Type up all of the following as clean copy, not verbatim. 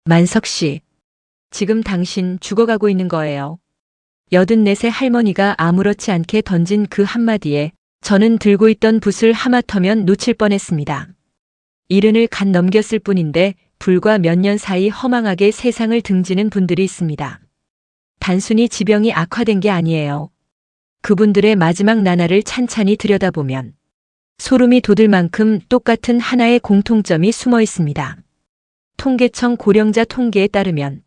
만석 씨, 지금 당신 죽어가고 있는 거예요. 84세 할머니가 아무렇지 않게 던진 그 한마디에 저는 들고 있던 붓을 하마터면 놓칠 뻔했습니다. 70을 갓 넘겼을 뿐인데 불과 몇 년 사이 허망하게 세상을 등지는 분들이 있습니다. 단순히 지병이 악화된 게 아니에요. 그분들의 마지막 나날을 찬찬히 들여다보면 소름이 돋을 만큼 똑같은 하나의 공통점이 숨어 있습니다. 통계청 고령자 통계에 따르면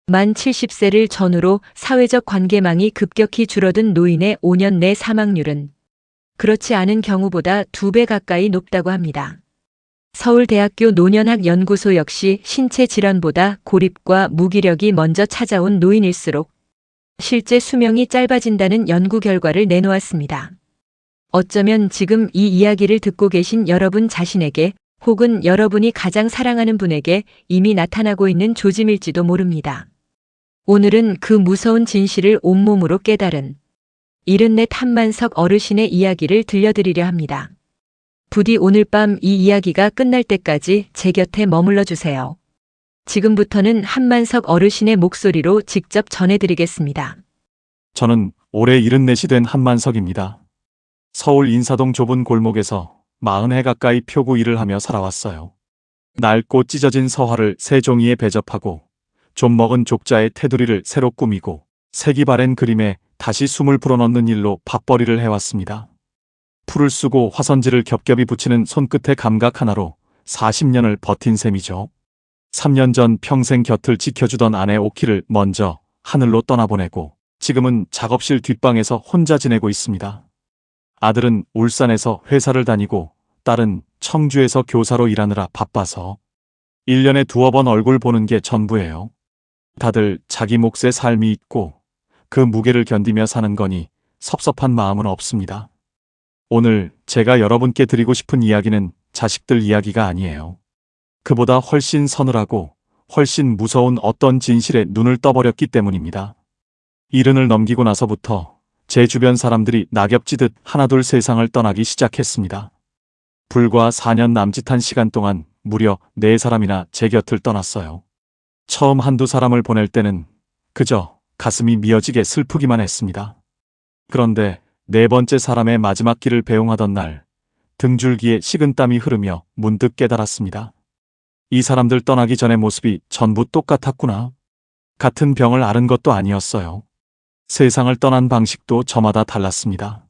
만 70세를 전후로 사회적 관계망이 급격히 줄어든 노인의 5년 내 사망률은 그렇지 않은 경우보다 2배 가까이 높다고 합니다. 서울대학교 노년학 연구소 역시 신체 질환보다 고립과 무기력이 먼저 찾아온 노인일수록 실제 수명이 짧아진다는 연구 결과를 내놓았습니다. 어쩌면 지금 이 이야기를 듣고 계신 여러분 자신에게 혹은 여러분이 가장 사랑하는 분에게 이미 나타나고 있는 조짐일지도 모릅니다. 오늘은 그 무서운 진실을 온몸으로 깨달은 74 한만석 어르신의 이야기를 들려드리려 합니다. 부디 오늘 밤 이 이야기가 끝날 때까지 제 곁에 머물러 주세요. 지금부터는 한만석 어르신의 목소리로 직접 전해드리겠습니다. 저는 올해 74이 된 한만석입니다. 서울 인사동 좁은 골목에서 40해 가까이 표구 일을 하며 살아왔어요. 낡고 찢어진 서화를 새 종이에 배접하고 좀 먹은 족자의 테두리를 새로 꾸미고 색이 바랜 그림에 다시 숨을 불어넣는 일로 밥벌이를 해왔습니다. 풀을 쓰고 화선지를 겹겹이 붙이는 손끝의 감각 하나로 40년을 버틴 셈이죠. 3년 전 평생 곁을 지켜주던 아내 오키를 먼저 하늘로 떠나보내고 지금은 작업실 뒷방에서 혼자 지내고 있습니다. 아들은 울산에서 회사를 다니고 딸은 청주에서 교사로 일하느라 바빠서 1년에 2번 얼굴 보는 게 전부예요. 다들 자기 몫의 삶이 있고 그 무게를 견디며 사는 거니 섭섭한 마음은 없습니다. 오늘 제가 여러분께 드리고 싶은 이야기는 자식들 이야기가 아니에요. 그보다 훨씬 서늘하고 훨씬 무서운 어떤 진실에 눈을 떠버렸기 때문입니다. 70을 넘기고 나서부터 제 주변 사람들이 낙엽지듯 하나둘 세상을 떠나기 시작했습니다. 불과 4년 남짓한 시간 동안 무려 4사람이나 제 곁을 떠났어요. 처음 한두 사람을 보낼 때는 그저 가슴이 미어지게 슬프기만 했습니다. 그런데 4번째 사람의 마지막 길을 배웅하던 날 등줄기에 식은땀이 흐르며 문득 깨달았습니다. 이 사람들 떠나기 전의 모습이 전부 똑같았구나. 같은 병을 앓은 것도 아니었어요. 세상을 떠난 방식도 저마다 달랐습니다.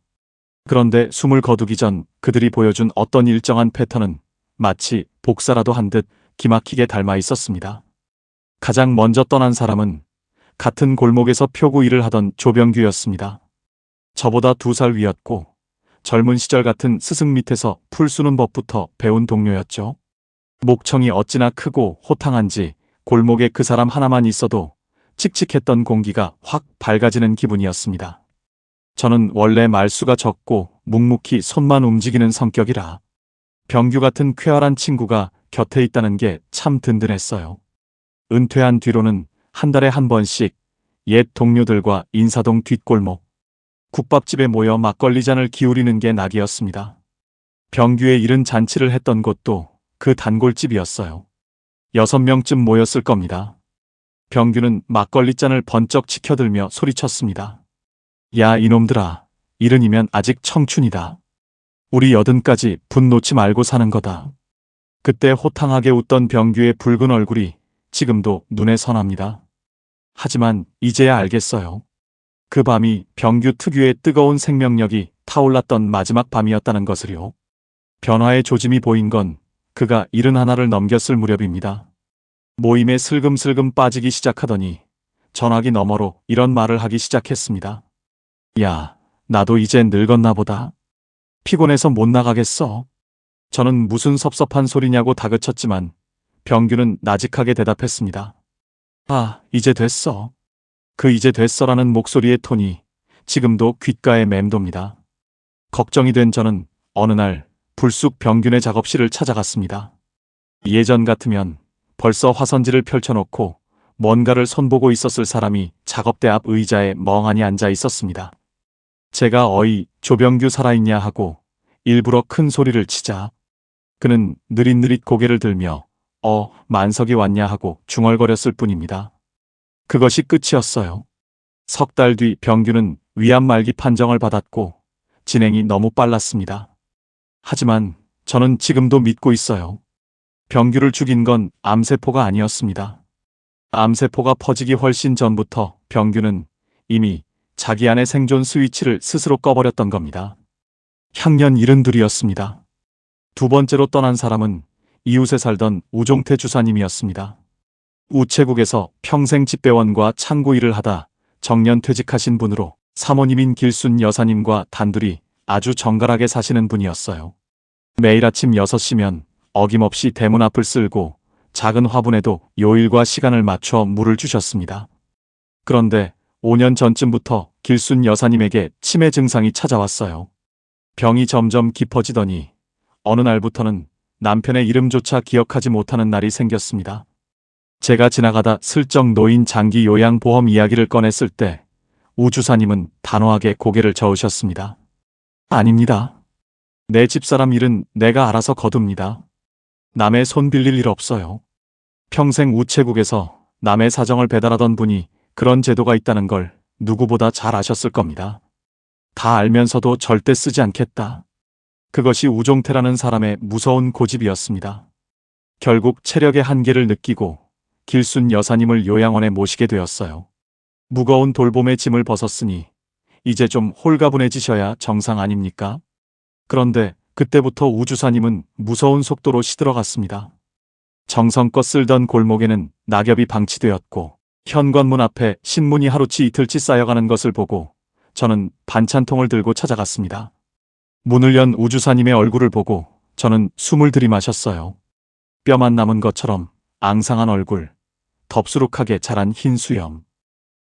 그런데 숨을 거두기 전 그들이 보여준 어떤 일정한 패턴은 마치 복사라도 한 듯 기막히게 닮아 있었습니다. 가장 먼저 떠난 사람은 같은 골목에서 표구 일을 하던 조병규였습니다. 저보다 2살 위였고 젊은 시절 같은 스승 밑에서 풀 수는 법부터 배운 동료였죠. 목청이 어찌나 크고 호탕한지 골목에 그 사람 하나만 있어도 칙칙했던 공기가 확 밝아지는 기분이었습니다. 저는 원래 말수가 적고 묵묵히 손만 움직이는 성격이라 병규 같은 쾌활한 친구가 곁에 있다는 게 참 든든했어요. 은퇴한 뒤로는 한 달에 한 번씩 옛 동료들과 인사동 뒷골목, 국밥집에 모여 막걸리 잔을 기울이는 게 낙이었습니다. 병규의 이른 잔치를 했던 곳도 그 단골집이었어요. 6명쯤 모였을 겁니다. 병규는 막걸리 잔을 번쩍 치켜들며 소리쳤습니다. 야 이놈들아, 70이면 아직 청춘이다. 우리 80까지 분 놓지 말고 사는 거다. 그때 호탕하게 웃던 병규의 붉은 얼굴이 지금도 눈에 선합니다. 하지만 이제야 알겠어요. 그 밤이 병규 특유의 뜨거운 생명력이 타올랐던 마지막 밤이었다는 것을요. 변화의 조짐이 보인 건 그가 71을 넘겼을 무렵입니다. 모임에 슬금슬금 빠지기 시작하더니 전화기 너머로 이런 말을 하기 시작했습니다. 야, 나도 이제 늙었나 보다. 피곤해서 못 나가겠어. 저는 무슨 섭섭한 소리냐고 다그쳤지만 병규는 나직하게 대답했습니다. 아, 이제 됐어. 그 이제 됐어라는 목소리의 톤이 지금도 귓가에 맴돕니다. 걱정이 된 저는 어느 날 불쑥 병균의 작업실을 찾아갔습니다. 예전 같으면 벌써 화선지를 펼쳐놓고 뭔가를 손보고 있었을 사람이 작업대 앞 의자에 멍하니 앉아 있었습니다. 제가 어이 조병규 살아있냐 하고 일부러 큰 소리를 치자 그는 느릿느릿 고개를 들며 만석이 왔냐 하고 중얼거렸을 뿐입니다. 그것이 끝이었어요. 석 달 뒤 병규는 위암 말기 판정을 받았고 진행이 너무 빨랐습니다. 하지만 저는 지금도 믿고 있어요. 병규를 죽인 건 암세포가 아니었습니다. 암세포가 퍼지기 훨씬 전부터 병규는 이미 자기 안의 생존 스위치를 스스로 꺼버렸던 겁니다. 향년 72이었습니다. 두 번째로 떠난 사람은 이웃에 살던 우종태 주사님이었습니다. 우체국에서 평생 집배원과 창구 일을 하다 정년 퇴직하신 분으로 사모님인 길순 여사님과 단둘이 아주 정갈하게 사시는 분이었어요. 매일 아침 6시면 어김없이 대문 앞을 쓸고 작은 화분에도 요일과 시간을 맞춰 물을 주셨습니다. 그런데 5년 전쯤부터 길순 여사님에게 치매 증상이 찾아왔어요. 병이 점점 깊어지더니 어느 날부터는 남편의 이름조차 기억하지 못하는 날이 생겼습니다. 제가 지나가다 슬쩍 노인 장기 요양보험 이야기를 꺼냈을 때 우 주사님은 단호하게 고개를 저으셨습니다. 아닙니다. 내 집사람 일은 내가 알아서 거둡니다. 남의 손 빌릴 일 없어요. 평생 우체국에서 남의 사정을 배달하던 분이 그런 제도가 있다는 걸 누구보다 잘 아셨을 겁니다. 다 알면서도 절대 쓰지 않겠다. 그것이 우종태라는 사람의 무서운 고집이었습니다. 결국 체력의 한계를 느끼고 길순 여사님을 요양원에 모시게 되었어요. 무거운 돌봄의 짐을 벗었으니 이제 좀 홀가분해지셔야 정상 아닙니까? 그런데 그때부터 우 주사님은 무서운 속도로 시들어갔습니다. 정성껏 쓸던 골목에는 낙엽이 방치되었고 현관문 앞에 신문이 하루치 이틀치 쌓여가는 것을 보고 저는 반찬통을 들고 찾아갔습니다. 문을 연 우 주사님의 얼굴을 보고 저는 숨을 들이마셨어요. 뼈만 남은 것처럼 앙상한 얼굴, 덥수룩하게 자란 흰 수염.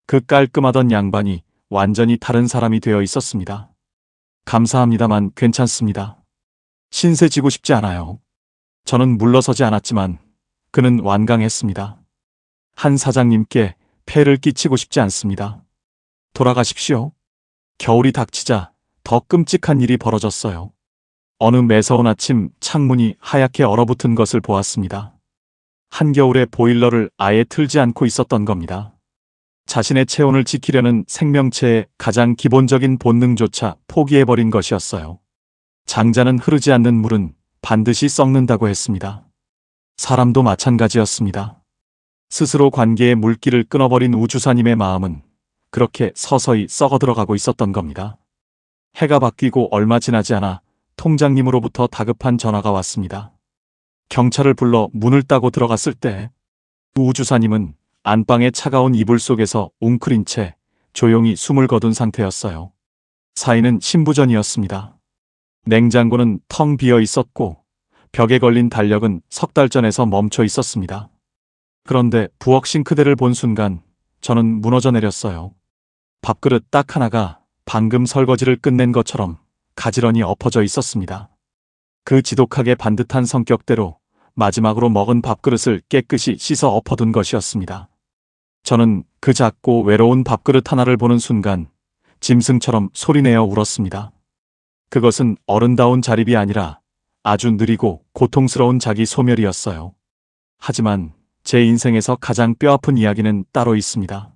그 깔끔하던 양반이 완전히 다른 사람이 되어 있었습니다. 감사합니다만 괜찮습니다. 신세 지고 싶지 않아요. 저는 물러서지 않았지만 그는 완강했습니다. 한 사장님께 폐를 끼치고 싶지 않습니다. 돌아가십시오. 겨울이 닥치자 더 끔찍한 일이 벌어졌어요. 어느 매서운 아침 창문이 하얗게 얼어붙은 것을 보았습니다. 한겨울에 보일러를 아예 틀지 않고 있었던 겁니다. 자신의 체온을 지키려는 생명체의 가장 기본적인 본능조차 포기해버린 것이었어요. 장자는 흐르지 않는 물은 반드시 썩는다고 했습니다. 사람도 마찬가지였습니다. 스스로 관계의 물길을 끊어버린 우주사님의 마음은 그렇게 서서히 썩어들어가고 있었던 겁니다. 해가 바뀌고 얼마 지나지 않아 통장님으로부터 다급한 전화가 왔습니다. 경찰을 불러 문을 따고 들어갔을 때 우주사님은 안방의 차가운 이불 속에서 웅크린 채 조용히 숨을 거둔 상태였어요. 사인은 신부전이었습니다. 냉장고는 텅 비어 있었고 벽에 걸린 달력은 석 달 전에서 멈춰 있었습니다. 그런데 부엌 싱크대를 본 순간 저는 무너져 내렸어요. 밥그릇 딱 하나가 방금 설거지를 끝낸 것처럼 가지런히 엎어져 있었습니다. 그 지독하게 반듯한 성격대로 마지막으로 먹은 밥그릇을 깨끗이 씻어 엎어둔 것이었습니다. 저는 그 작고 외로운 밥그릇 하나를 보는 순간 짐승처럼 소리내어 울었습니다. 그것은 어른다운 자립이 아니라 아주 느리고 고통스러운 자기 소멸이었어요. 하지만 제 인생에서 가장 뼈아픈 이야기는 따로 있습니다.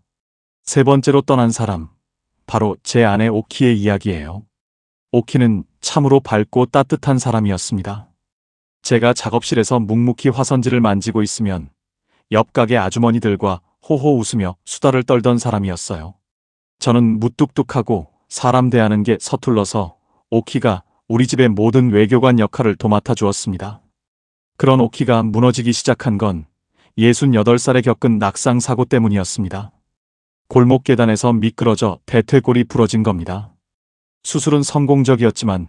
세 번째로 떠난 사람, 바로 제 아내 오키의 이야기예요. 오키는 참으로 밝고 따뜻한 사람이었습니다. 제가 작업실에서 묵묵히 화선지를 만지고 있으면 옆 가게 아주머니들과 호호 웃으며 수다를 떨던 사람이었어요. 저는 무뚝뚝하고 사람 대하는 게 서툴러서 오키가 우리 집의 모든 외교관 역할을 도맡아 주었습니다. 그런 오키가 무너지기 시작한 건 68살에 겪은 낙상 사고 때문이었습니다. 골목 계단에서 미끄러져 대퇴골이 부러진 겁니다. 수술은 성공적이었지만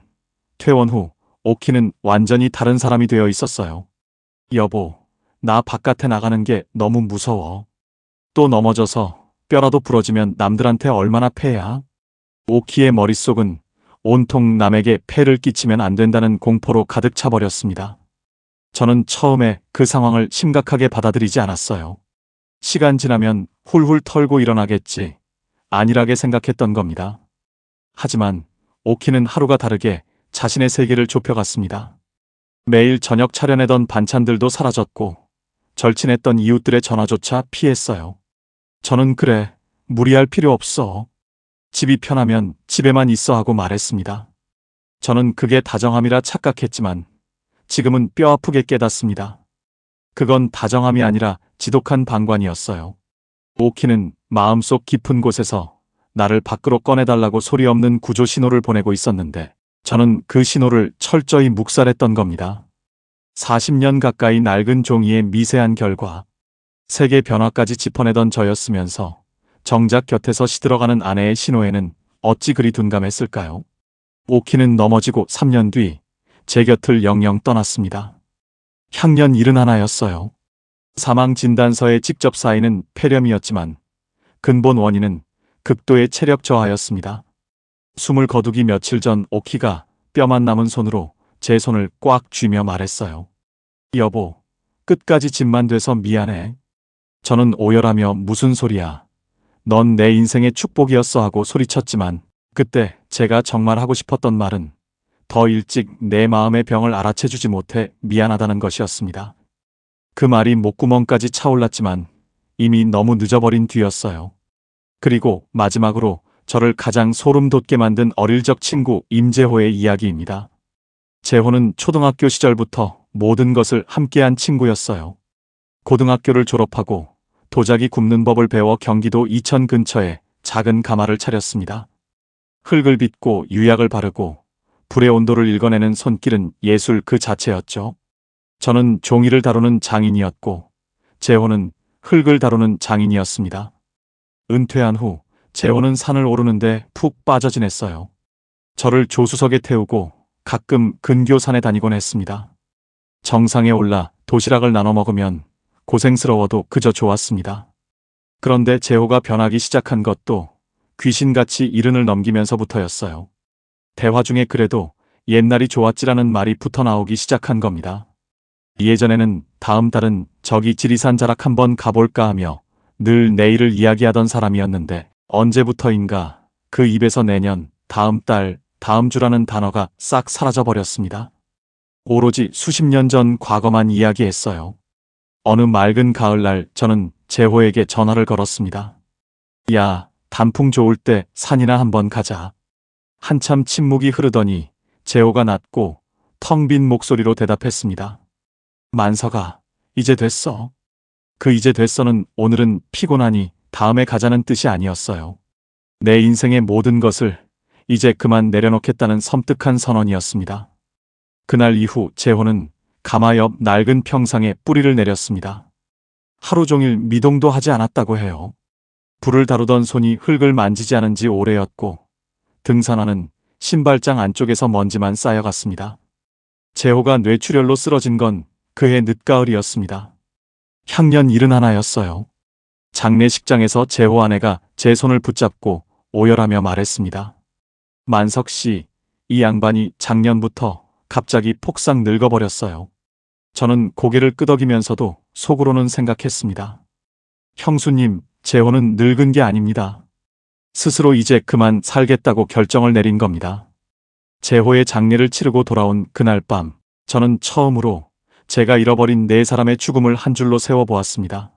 퇴원 후 오키는 완전히 다른 사람이 되어 있었어요. 여보, 나 바깥에 나가는 게 너무 무서워. 또 넘어져서 뼈라도 부러지면 남들한테 얼마나 폐야? 오키의 머릿속은 온통 남에게 폐를 끼치면 안 된다는 공포로 가득 차버렸습니다. 저는 처음에 그 상황을 심각하게 받아들이지 않았어요. 시간 지나면 훌훌 털고 일어나겠지, 안일하게 생각했던 겁니다. 하지만 오키는 하루가 다르게 자신의 세계를 좁혀갔습니다. 매일 저녁 차려내던 반찬들도 사라졌고 절친했던 이웃들의 전화조차 피했어요. 저는 그래, 무리할 필요 없어. 집이 편하면 집에만 있어 하고 말했습니다. 저는 그게 다정함이라 착각했지만 지금은 뼈아프게 깨닫습니다. 그건 다정함이 아니라 지독한 방관이었어요. 오키는 마음속 깊은 곳에서 나를 밖으로 꺼내달라고 소리 없는 구조 신호를 보내고 있었는데 저는 그 신호를 철저히 묵살했던 겁니다. 40년 가까이 낡은 종이의 미세한 결과, 세계 변화까지 짚어내던 저였으면서 정작 곁에서 시들어가는 아내의 신호에는 어찌 그리 둔감했을까요? 오키는 넘어지고 3년 뒤 제 곁을 영영 떠났습니다. 향년 71였어요. 사망 진단서에 직접 쌓이는 폐렴이었지만 근본 원인은 극도의 체력 저하였습니다. 숨을 거두기 며칠 전 오키가 뼈만 남은 손으로 제 손을 꽉 쥐며 말했어요. 여보, 끝까지 집만 돼서 미안해. 저는 오열하며 무슨 소리야. 넌 내 인생의 축복이었어 하고 소리쳤지만 그때 제가 정말 하고 싶었던 말은 더 일찍 내 마음의 병을 알아채주지 못해 미안하다는 것이었습니다. 그 말이 목구멍까지 차올랐지만 이미 너무 늦어버린 뒤였어요. 그리고 마지막으로 저를 가장 소름 돋게 만든 어릴 적 친구 임재호의 이야기입니다. 재호는 초등학교 시절부터 모든 것을 함께한 친구였어요. 고등학교를 졸업하고 도자기 굽는 법을 배워 경기도 이천 근처에 작은 가마를 차렸습니다. 흙을 빚고 유약을 바르고 불의 온도를 읽어내는 손길은 예술 그 자체였죠. 저는 종이를 다루는 장인이었고 재호는 흙을 다루는 장인이었습니다. 은퇴한 후 재호는 산을 오르는데 푹 빠져 지냈어요. 저를 조수석에 태우고 가끔 근교산에 다니곤 했습니다. 정상에 올라 도시락을 나눠 먹으면 고생스러워도 그저 좋았습니다. 그런데 재호가 변하기 시작한 것도 귀신같이 이른을 넘기면서부터였어요. 대화 중에 그래도 옛날이 좋았지라는 말이 붙어 나오기 시작한 겁니다. 예전에는 다음 달은 저기 지리산 자락 한번 가볼까 하며 늘 내일을 이야기하던 사람이었는데 언제부터인가 그 입에서 내년, 다음 달, 다음 주라는 단어가 싹 사라져 버렸습니다. 오로지 수십 년 전 과거만 이야기했어요. 어느 맑은 가을날 저는 재호에게 전화를 걸었습니다. 야, 단풍 좋을 때 산이나 한번 가자. 한참 침묵이 흐르더니 재호가 낮고 텅 빈 목소리로 대답했습니다. 만석아, 이제 됐어. 그 이제 됐어는 오늘은 피곤하니 다음에 가자는 뜻이 아니었어요. 내 인생의 모든 것을 이제 그만 내려놓겠다는 섬뜩한 선언이었습니다. 그날 이후 재호는 가마 옆 낡은 평상에 뿌리를 내렸습니다. 하루 종일 미동도 하지 않았다고 해요. 불을 다루던 손이 흙을 만지지 않은 지 오래였고 등산화는 신발장 안쪽에서 먼지만 쌓여갔습니다. 재호가 뇌출혈로 쓰러진 건 그해 늦가을이었습니다. 향년 71였어요. 장례식장에서 재호 아내가 제 손을 붙잡고 오열하며 말했습니다. 만석 씨, 이 양반이 작년부터 갑자기 폭삭 늙어버렸어요. 저는 고개를 끄덕이면서도 속으로는 생각했습니다. 형수님, 재호는 늙은 게 아닙니다. 스스로 이제 그만 살겠다고 결정을 내린 겁니다. 재호의 장례를 치르고 돌아온 그날 밤, 저는 처음으로 제가 잃어버린 네 사람의 죽음을 한 줄로 세워보았습니다.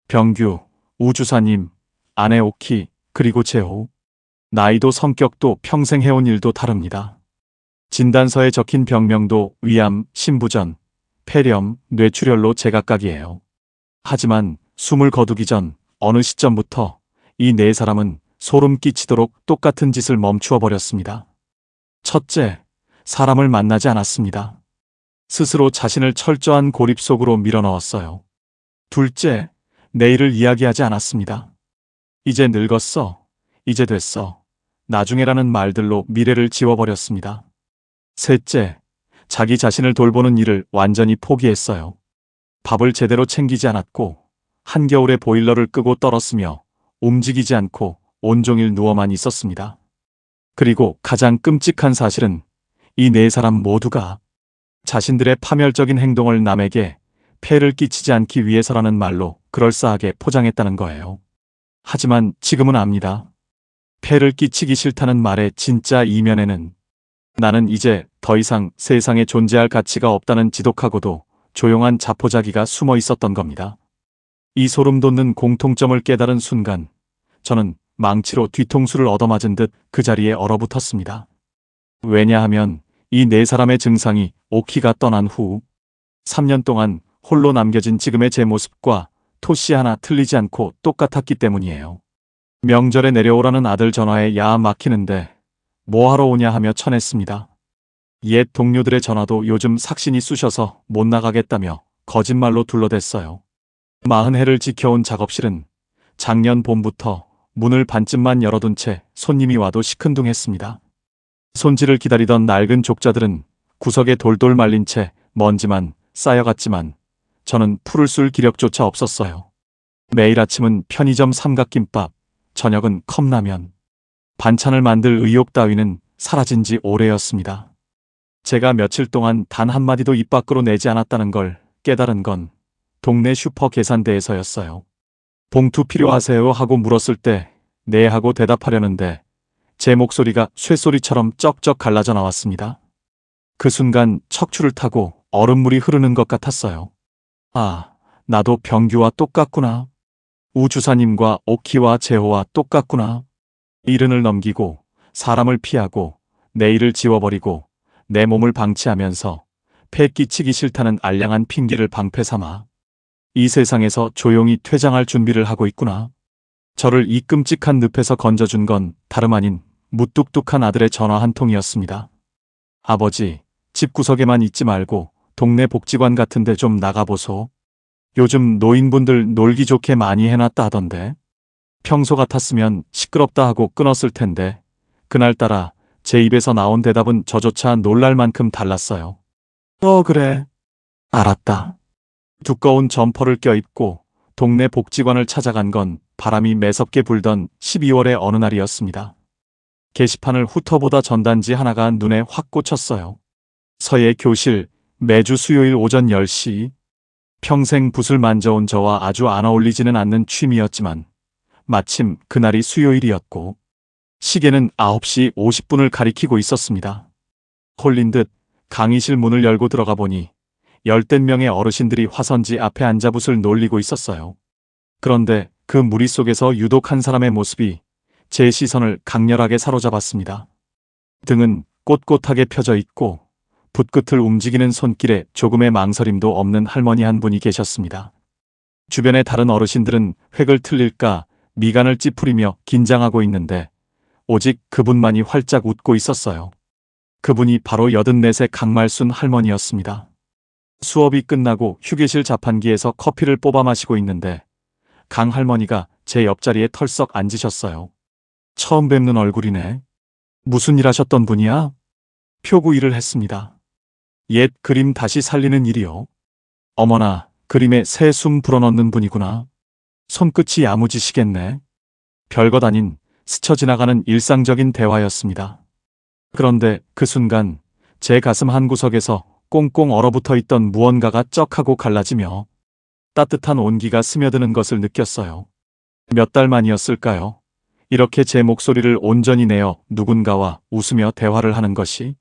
병규, 우주사님, 아내 오키, 그리고 재호. 나이도 성격도 평생 해온 일도 다릅니다. 진단서에 적힌 병명도 위암, 신부전, 폐렴, 뇌출혈로 제각각이에요. 하지만 숨을 거두기 전 어느 시점부터 이 네 사람은 소름 끼치도록 똑같은 짓을 멈추어 버렸습니다. 첫째, 사람을 만나지 않았습니다. 스스로 자신을 철저한 고립 속으로 밀어넣었어요. 둘째, 내일을 이야기하지 않았습니다. 이제 늙었어. 이제 됐어. 나중에라는 말들로 미래를 지워버렸습니다. 셋째, 자기 자신을 돌보는 일을 완전히 포기했어요. 밥을 제대로 챙기지 않았고 한겨울에 보일러를 끄고 떨었으며 움직이지 않고 온종일 누워만 있었습니다. 그리고 가장 끔찍한 사실은 이 네 사람 모두가 자신들의 파멸적인 행동을 남에게 폐를 끼치지 않기 위해서라는 말로 그럴싸하게 포장했다는 거예요. 하지만 지금은 압니다. 폐를 끼치기 싫다는 말의 진짜 이면에는 나는 이제 더 이상 세상에 존재할 가치가 없다는 지독하고도 조용한 자포자기가 숨어 있었던 겁니다. 이 소름 돋는 공통점을 깨달은 순간 저는 망치로 뒤통수를 얻어맞은 듯 그 자리에 얼어붙었습니다. 왜냐하면 이 네 사람의 증상이 오키가 떠난 후 3년 동안 홀로 남겨진 지금의 제 모습과 토씨 하나 틀리지 않고 똑같았기 때문이에요. 명절에 내려오라는 아들 전화에 야 막히는데 뭐하러 오냐 하며 쳐냈습니다. 옛 동료들의 전화도 요즘 삭신이 쑤셔서 못 나가겠다며 거짓말로 둘러댔어요. 40해를 지켜온 작업실은 작년 봄부터 문을 반쯤만 열어둔 채 손님이 와도 시큰둥했습니다. 손질을 기다리던 낡은 족자들은 구석에 돌돌 말린 채 먼지만 쌓여갔지만 저는 풀을 쏠 기력조차 없었어요. 매일 아침은 편의점 삼각김밥, 저녁은 컵라면. 반찬을 만들 의욕 따위는 사라진 지 오래였습니다. 제가 며칠 동안 단 한마디도 입 밖으로 내지 않았다는 걸 깨달은 건 동네 슈퍼 계산대에서였어요. 봉투 필요하세요 하고 물었을 때 네 하고 대답하려는데 제 목소리가 쇠소리처럼 쩍쩍 갈라져 나왔습니다. 그 순간 척추를 타고 얼음물이 흐르는 것 같았어요. 아, 나도 병규와 똑같구나. 우주사님과 오키와 제호와 똑같구나. 이른을 넘기고 사람을 피하고 내일을 지워버리고 내 몸을 방치하면서 폐 끼치기 싫다는 알량한 핑계를 방패 삼아 이 세상에서 조용히 퇴장할 준비를 하고 있구나. 저를 이 끔찍한 늪에서 건져준 건 다름 아닌 무뚝뚝한 아들의 전화 한 통이었습니다. 아버지, 집구석에만 있지 말고 동네 복지관 같은 데 좀 나가보소. 요즘 노인분들 놀기 좋게 많이 해놨다 하던데. 평소 같았으면 시끄럽다 하고 끊었을 텐데 그날따라 제 입에서 나온 대답은 저조차 놀랄 만큼 달랐어요. 그래. 알았다. 두꺼운 점퍼를 껴입고 동네 복지관을 찾아간 건 바람이 매섭게 불던 12월의 어느 날이었습니다. 게시판을 훑어보다 전단지 하나가 눈에 확 꽂혔어요. 서예 교실, 매주 수요일 오전 10시. 평생 붓을 만져온 저와 아주 안 어울리지는 않는 취미였지만 마침 그날이 수요일이었고 시계는 9시 50분을 가리키고 있었습니다. 홀린 듯 강의실 문을 열고 들어가 보니 열댓 명의 어르신들이 화선지 앞에 앉아 붓을 놀리고 있었어요. 그런데 그 무리 속에서 유독 한 사람의 모습이 제 시선을 강렬하게 사로잡았습니다. 등은 꼿꼿하게 펴져 있고 붓끝을 움직이는 손길에 조금의 망설임도 없는 할머니 한 분이 계셨습니다. 주변의 다른 어르신들은 획을 틀릴까 미간을 찌푸리며 긴장하고 있는데 오직 그분만이 활짝 웃고 있었어요. 그분이 바로 84세 강말순 할머니였습니다. 수업이 끝나고 휴게실 자판기에서 커피를 뽑아 마시고 있는데 강 할머니가 제 옆자리에 털썩 앉으셨어요. 처음 뵙는 얼굴이네. 무슨 일 하셨던 분이야? 표구 일을 했습니다. 옛 그림 다시 살리는 일이요. 어머나, 그림에 새 숨 불어넣는 분이구나. 손끝이 야무지시겠네. 별것 아닌 스쳐 지나가는 일상적인 대화였습니다. 그런데 그 순간 제 가슴 한구석에서 꽁꽁 얼어붙어 있던 무언가가 쩍 하고 갈라지며 따뜻한 온기가 스며드는 것을 느꼈어요. 몇 달 만이었을까요? 이렇게 제 목소리를 온전히 내어 누군가와 웃으며 대화를 하는 것이.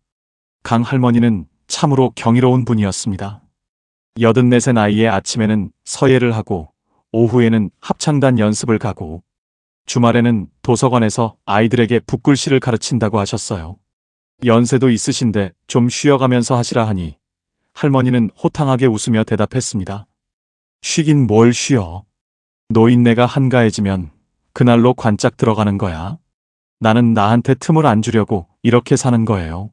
강 할머니는 참으로 경이로운 분이었습니다. 84세 나이에 아침에는 서예를 하고 오후에는 합창단 연습을 가고 주말에는 도서관에서 아이들에게 붓글씨를 가르친다고 하셨어요. 연세도 있으신데 좀 쉬어가면서 하시라 하니 할머니는 호탕하게 웃으며 대답했습니다. 쉬긴 뭘 쉬어. 노인네가 한가해지면 그날로 관짝 들어가는 거야. 나는 나한테 틈을 안 주려고 이렇게 사는 거예요.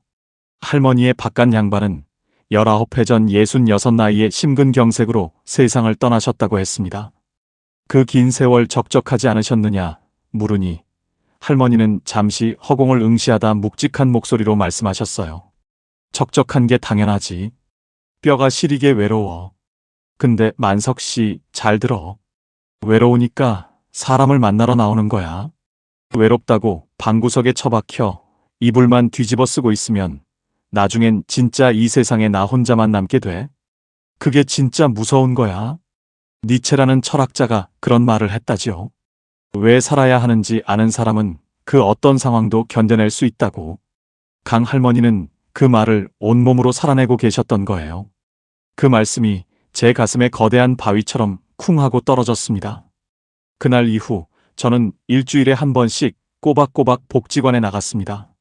할머니의 바깥 양반은 19회 전 66 나이에 심근경색으로 세상을 떠나셨다고 했습니다. 그 긴 세월 적적하지 않으셨느냐 물으니 할머니는 잠시 허공을 응시하다 묵직한 목소리로 말씀하셨어요. 적적한 게 당연하지. 뼈가 시리게 외로워. 근데 만석 씨 잘 들어. 외로우니까 사람을 만나러 나오는 거야. 외롭다고 방구석에 처박혀 이불만 뒤집어 쓰고 있으면 나중엔 진짜 이 세상에 나 혼자만 남게 돼. 그게 진짜 무서운 거야. 니체라는 철학자가 그런 말을 했다지요. 왜 살아야 하는지 아는 사람은 그 어떤 상황도 견뎌낼 수 있다고. 강 할머니는 그 말을 온몸으로 살아내고 계셨던 거예요. 그 말씀이 제 가슴에 거대한 바위처럼 쿵 하고 떨어졌습니다. 그날 이후 저는 일주일에 한 번씩 꼬박꼬박 복지관에 나갔습니다.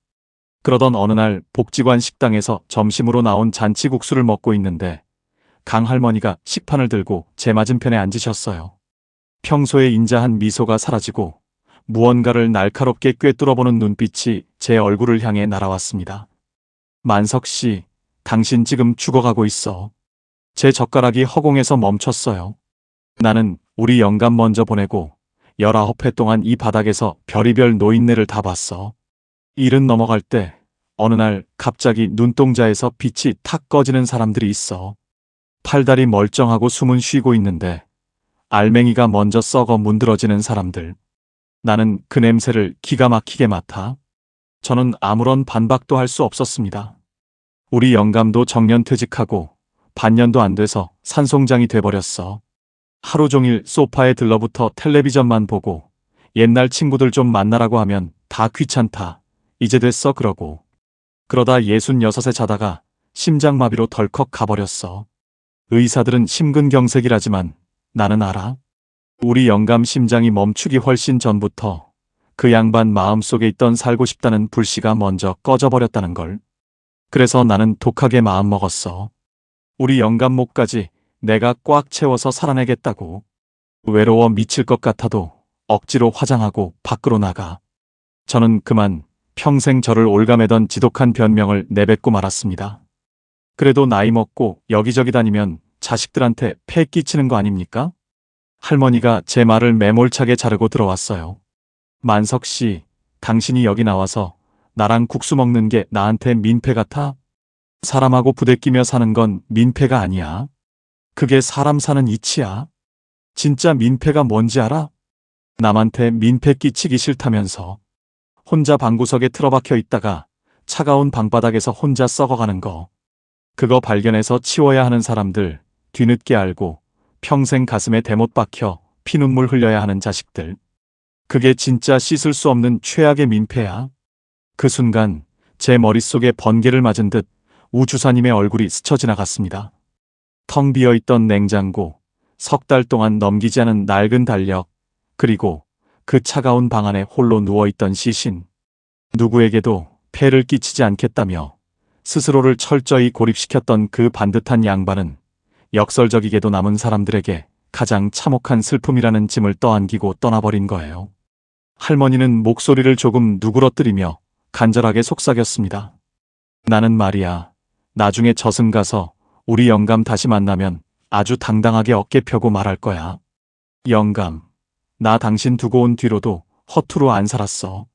그러던 어느 날 복지관 식당에서 점심으로 나온 잔치국수를 먹고 있는데 강할머니가 식판을 들고 제 맞은편에 앉으셨어요. 평소에 인자한 미소가 사라지고 무언가를 날카롭게 꿰뚫어보는 눈빛이 제 얼굴을 향해 날아왔습니다. 만석 씨, 당신 지금 죽어가고 있어. 제 젓가락이 허공에서 멈췄어요. 나는 우리 영감 먼저 보내고 19회 동안 이 바닥에서 별의별 노인네를 다 봤어. 일은 넘어갈 때 어느 날 갑자기 눈동자에서 빛이 탁 꺼지는 사람들이 있어. 팔다리 멀쩡하고 숨은 쉬고 있는데 알맹이가 먼저 썩어 문드러지는 사람들. 나는 그 냄새를 기가 막히게 맡아. 저는 아무런 반박도 할 수 없었습니다. 우리 영감도 정년퇴직하고 반년도 안 돼서 산송장이 돼버렸어. 하루 종일 소파에 들러붙어 텔레비전만 보고 옛날 친구들 좀 만나라고 하면 다 귀찮다. 이제 됐어 그러고. 그러다 66에 자다가 심장마비로 덜컥 가버렸어. 의사들은 심근경색이라지만 나는 알아. 우리 영감 심장이 멈추기 훨씬 전부터 그 양반 마음속에 있던 살고 싶다는 불씨가 먼저 꺼져버렸다는 걸. 그래서 나는 독하게 마음먹었어. 우리 영감 목까지 내가 꽉 채워서 살아내겠다고. 외로워 미칠 것 같아도 억지로 화장하고 밖으로 나가. 저는 그만 평생 저를 올가매던 지독한 변명을 내뱉고 말았습니다. 그래도 나이 먹고 여기저기 다니면 자식들한테 폐 끼치는 거 아닙니까? 할머니가 제 말을 매몰차게 자르고 들어왔어요. 만석 씨, 당신이 여기 나와서 나랑 국수 먹는 게 나한테 민폐 같아? 사람하고 부대끼며 사는 건 민폐가 아니야. 그게 사람 사는 이치야. 진짜 민폐가 뭔지 알아? 남한테 민폐 끼치기 싫다면서 혼자 방구석에 틀어박혀 있다가 차가운 방바닥에서 혼자 썩어가는 거. 그거 발견해서 치워야 하는 사람들, 뒤늦게 알고 평생 가슴에 대못 박혀 피눈물 흘려야 하는 자식들. 그게 진짜 씻을 수 없는 최악의 민폐야. 그 순간 제 머릿속에 번개를 맞은 듯 우주사님의 얼굴이 스쳐 지나갔습니다. 텅 비어있던 냉장고, 석 달 동안 넘기지 않은 낡은 달력, 그리고 그 차가운 방 안에 홀로 누워있던 시신. 누구에게도 폐를 끼치지 않겠다며 스스로를 철저히 고립시켰던 그 반듯한 양반은 역설적이게도 남은 사람들에게 가장 참혹한 슬픔이라는 짐을 떠안기고 떠나버린 거예요. 할머니는 목소리를 조금 누그러뜨리며 간절하게 속삭였습니다. 나는 말이야, 나중에 저승 가서 우리 영감 다시 만나면 아주 당당하게 어깨 펴고 말할 거야. 영감, 나 당신 두고 온 뒤로도 허투루 안 살았어.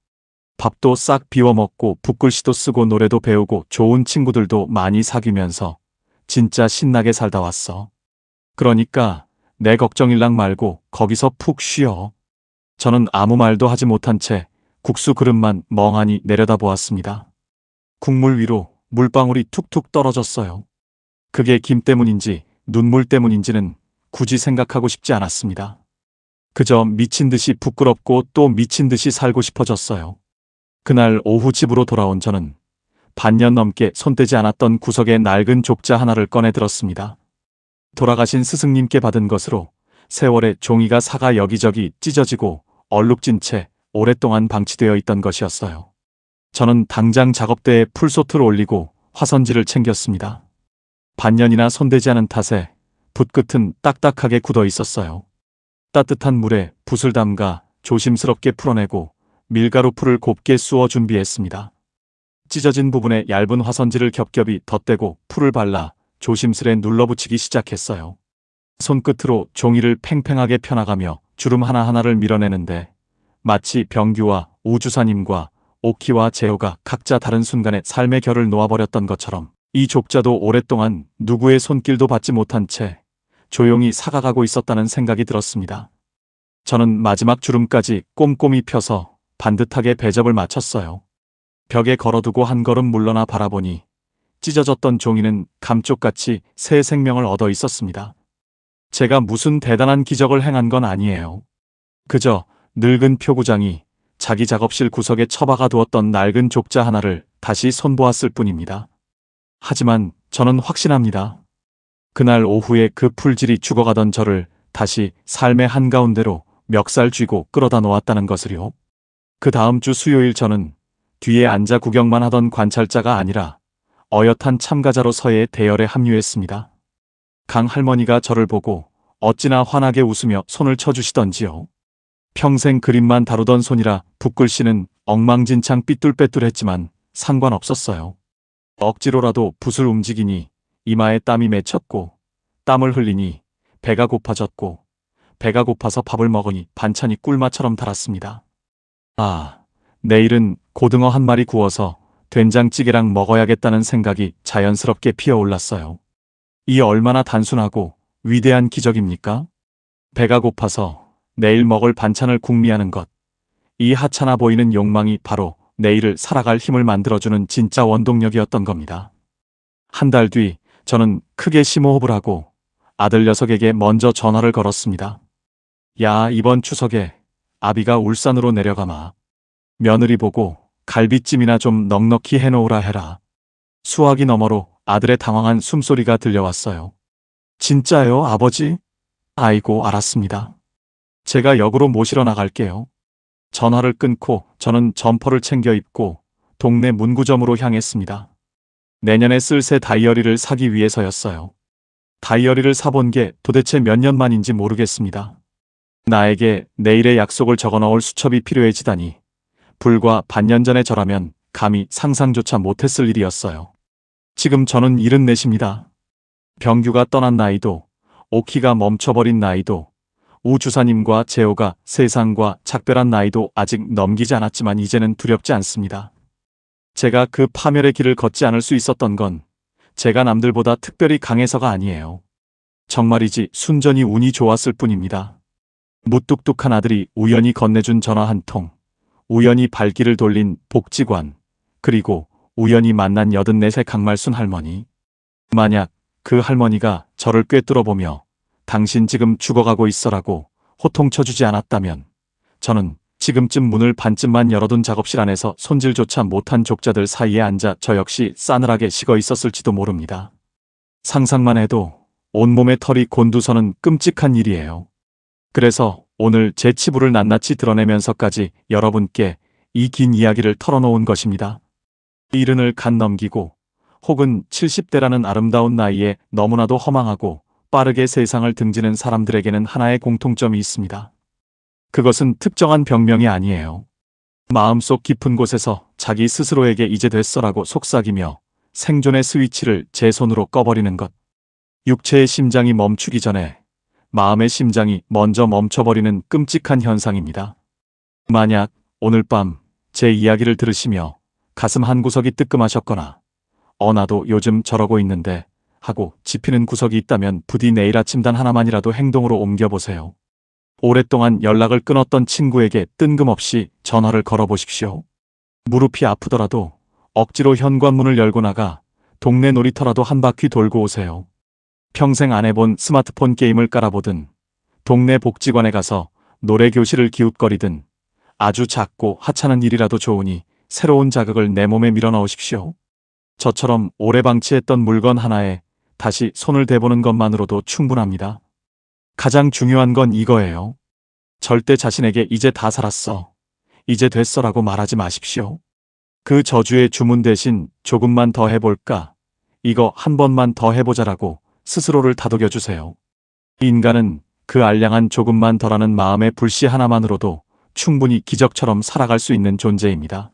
밥도 싹 비워 먹고 붓글씨도 쓰고 노래도 배우고 좋은 친구들도 많이 사귀면서 진짜 신나게 살다 왔어. 그러니까 내 걱정일랑 말고 거기서 푹 쉬어. 저는 아무 말도 하지 못한 채 국수 그릇만 멍하니 내려다보았습니다. 국물 위로 물방울이 툭툭 떨어졌어요. 그게 김 때문인지 눈물 때문인지는 굳이 생각하고 싶지 않았습니다. 그저 미친 듯이 부끄럽고 또 미친 듯이 살고 싶어졌어요. 그날 오후 집으로 돌아온 저는 반년 넘게 손대지 않았던 구석의 낡은 족자 하나를 꺼내 들었습니다. 돌아가신 스승님께 받은 것으로 세월의 종이가 사가 여기저기 찢어지고 얼룩진 채 오랫동안 방치되어 있던 것이었어요. 저는 당장 작업대에 풀소트를 올리고 화선지를 챙겼습니다. 반년이나 손대지 않은 탓에 붓끝은 딱딱하게 굳어 있었어요. 따뜻한 물에 붓을 담가 조심스럽게 풀어내고 밀가루 풀을 곱게 쑤어 준비했습니다. 찢어진 부분에 얇은 화선지를 겹겹이 덧대고 풀을 발라 조심스레 눌러붙이기 시작했어요. 손끝으로 종이를 팽팽하게 펴나가며 주름 하나하나를 밀어내는데 마치 병규와 우주사님과 오키와 제호가 각자 다른 순간에 삶의 결을 놓아버렸던 것처럼 이 족자도 오랫동안 누구의 손길도 받지 못한 채 조용히 사가가고 있었다는 생각이 들었습니다. 저는 마지막 주름까지 꼼꼼히 펴서 반듯하게 배접을 마쳤어요. 벽에 걸어두고 한 걸음 물러나 바라보니 찢어졌던 종이는 감쪽같이 새 생명을 얻어 있었습니다. 제가 무슨 대단한 기적을 행한 건 아니에요. 그저 늙은 표구장이 자기 작업실 구석에 처박아 두었던 낡은 족자 하나를 다시 손보았을 뿐입니다. 하지만 저는 확신합니다. 그날 오후에 그 풀질이 죽어가던 저를 다시 삶의 한가운데로 멱살 쥐고 끌어다 놓았다는 것을요. 그 다음 주 수요일 저는 뒤에 앉아 구경만 하던 관찰자가 아니라 어엿한 참가자로 서예의 대열에 합류했습니다. 강 할머니가 저를 보고 어찌나 환하게 웃으며 손을 쳐주시던지요. 평생 그림만 다루던 손이라 붓글씨는 엉망진창 삐뚤빼뚤했지만 상관없었어요. 억지로라도 붓을 움직이니 이마에 땀이 맺혔고, 땀을 흘리니 배가 고파졌고, 배가 고파서 밥을 먹으니 반찬이 꿀맛처럼 달았습니다. 아, 내일은 고등어 한 마리 구워서 된장찌개랑 먹어야겠다는 생각이 자연스럽게 피어올랐어요. 이 얼마나 단순하고 위대한 기적입니까? 배가 고파서 내일 먹을 반찬을 궁리하는 것. 이 하찮아 보이는 욕망이 바로 내일을 살아갈 힘을 만들어주는 진짜 원동력이었던 겁니다. 한 달 뒤 저는 크게 심호흡을 하고 아들 녀석에게 먼저 전화를 걸었습니다. 야, 이번 추석에 아비가 울산으로 내려가마. 며느리 보고 갈비찜이나 좀 넉넉히 해놓으라 해라. 수화기 너머로 아들의 당황한 숨소리가 들려왔어요. 진짜요, 아버지? 아이고, 알았습니다. 제가 역으로 모시러 나갈게요. 전화를 끊고 저는 점퍼를 챙겨 입고 동네 문구점으로 향했습니다. 내년에 쓸 새 다이어리를 사기 위해서였어요. 다이어리를 사본 게 도대체 몇 년 만인지 모르겠습니다. 나에게 내일의 약속을 적어 넣을 수첩이 필요해지다니 불과 반년 전의 저라면 감히 상상조차 못했을 일이었어요. 지금 저는 74입니다. 병규가 떠난 나이도, 오키가 멈춰버린 나이도, 우주사님과 제호가 세상과 작별한 나이도 아직 넘기지 않았지만 이제는 두렵지 않습니다. 제가 그 파멸의 길을 걷지 않을 수 있었던 건 제가 남들보다 특별히 강해서가 아니에요. 정말이지 순전히 운이 좋았을 뿐입니다. 무뚝뚝한 아들이 우연히 건네준 전화 한 통, 우연히 발길을 돌린 복지관, 그리고 우연히 만난 84세 강말순 할머니. 만약 그 할머니가 저를 꿰뚫어보며 당신 지금 죽어가고 있어라고 호통쳐주지 않았다면 저는 지금쯤 문을 반쯤만 열어둔 작업실 안에서 손질조차 못한 족자들 사이에 앉아 저 역시 싸늘하게 식어 있었을지도 모릅니다. 상상만 해도 온몸의 털이 곤두서는 끔찍한 일이에요. 그래서 오늘 제 치부를 낱낱이 드러내면서까지 여러분께 이 긴 이야기를 털어놓은 것입니다. 70을 간 넘기고 혹은 70대라는 아름다운 나이에 너무나도 허망하고 빠르게 세상을 등지는 사람들에게는 하나의 공통점이 있습니다. 그것은 특정한 병명이 아니에요. 마음속 깊은 곳에서 자기 스스로에게 이제 됐어라고 속삭이며 생존의 스위치를 제 손으로 꺼버리는 것. 육체의 심장이 멈추기 전에 마음의 심장이 먼저 멈춰버리는 끔찍한 현상입니다. 만약 오늘 밤 제 이야기를 들으시며 가슴 한 구석이 뜨끔하셨거나 나도 요즘 저러고 있는데 하고 짚히는 구석이 있다면 부디 내일 아침 단 하나만이라도 행동으로 옮겨보세요. 오랫동안 연락을 끊었던 친구에게 뜬금없이 전화를 걸어보십시오. 무릎이 아프더라도 억지로 현관문을 열고 나가 동네 놀이터라도 한 바퀴 돌고 오세요. 평생 안 해본 스마트폰 게임을 깔아보든 동네 복지관에 가서 노래교실을 기웃거리든 아주 작고 하찮은 일이라도 좋으니 새로운 자극을 내 몸에 밀어넣으십시오. 저처럼 오래 방치했던 물건 하나에 다시 손을 대보는 것만으로도 충분합니다. 가장 중요한 건 이거예요. 절대 자신에게 이제 다 살았어, 이제 됐어라고 말하지 마십시오. 그 저주의 주문 대신 조금만 더 해볼까, 이거 한 번만 더 해보자라고 스스로를 다독여주세요. 인간은 그 알량한 조금만 더라는 마음의 불씨 하나만으로도 충분히 기적처럼 살아갈 수 있는 존재입니다.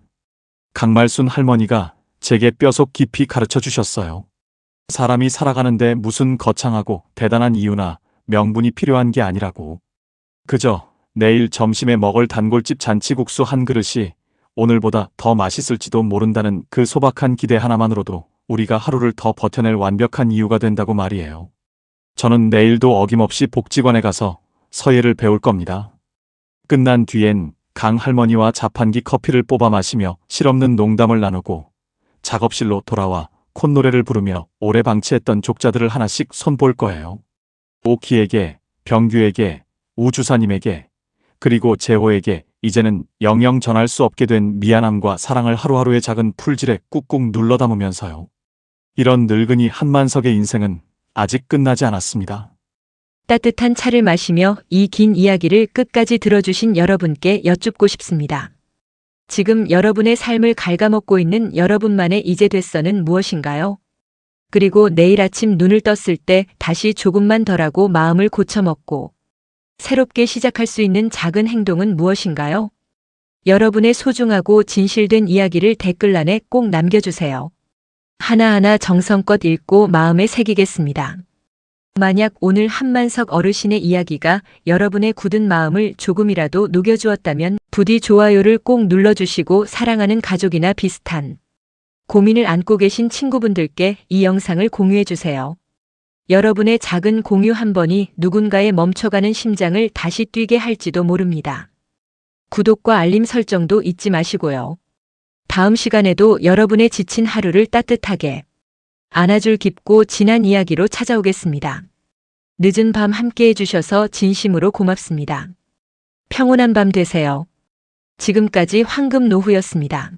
강말순 할머니가 제게 뼈속 깊이 가르쳐 주셨어요. 사람이 살아가는데 무슨 거창하고 대단한 이유나 명분이 필요한 게 아니라고. 그저 내일 점심에 먹을 단골집 잔치국수 한 그릇이 오늘보다 더 맛있을지도 모른다는 그 소박한 기대 하나만으로도 우리가 하루를 더 버텨낼 완벽한 이유가 된다고 말이에요. 저는 내일도 어김없이 복지관에 가서 서예를 배울 겁니다. 끝난 뒤엔 강 할머니와 자판기 커피를 뽑아 마시며 실없는 농담을 나누고 작업실로 돌아와 콧노래를 부르며 오래 방치했던 족자들을 하나씩 손볼 거예요. 오키에게, 병규에게, 우주사님에게, 그리고 제호에게 이제는 영영 전할 수 없게 된 미안함과 사랑을 하루하루의 작은 풀질에 꾹꾹 눌러 담으면서요. 이런 늙은이 한만석의 인생은 아직 끝나지 않았습니다. 따뜻한 차를 마시며 이 긴 이야기를 끝까지 들어주신 여러분께 여쭙고 싶습니다. 지금 여러분의 삶을 갉아먹고 있는 여러분만의 이제 됐어는 무엇인가요? 그리고 내일 아침 눈을 떴을 때 다시 조금만 덜하고 마음을 고쳐먹고 새롭게 시작할 수 있는 작은 행동은 무엇인가요? 여러분의 소중하고 진실된 이야기를 댓글란에 꼭 남겨주세요. 하나하나 정성껏 읽고 마음에 새기겠습니다. 만약 오늘 한만석 어르신의 이야기가 여러분의 굳은 마음을 조금이라도 녹여주었다면 부디 좋아요를 꼭 눌러주시고 사랑하는 가족이나 비슷한 고민을 안고 계신 친구분들께 이 영상을 공유해주세요. 여러분의 작은 공유 한 번이 누군가의 멈춰가는 심장을 다시 뛰게 할지도 모릅니다. 구독과 알림 설정도 잊지 마시고요. 다음 시간에도 여러분의 지친 하루를 따뜻하게 안아줄 깊고 진한 이야기로 찾아오겠습니다. 늦은 밤 함께 해주셔서 진심으로 고맙습니다. 평온한 밤 되세요. 지금까지 황금노후였습니다.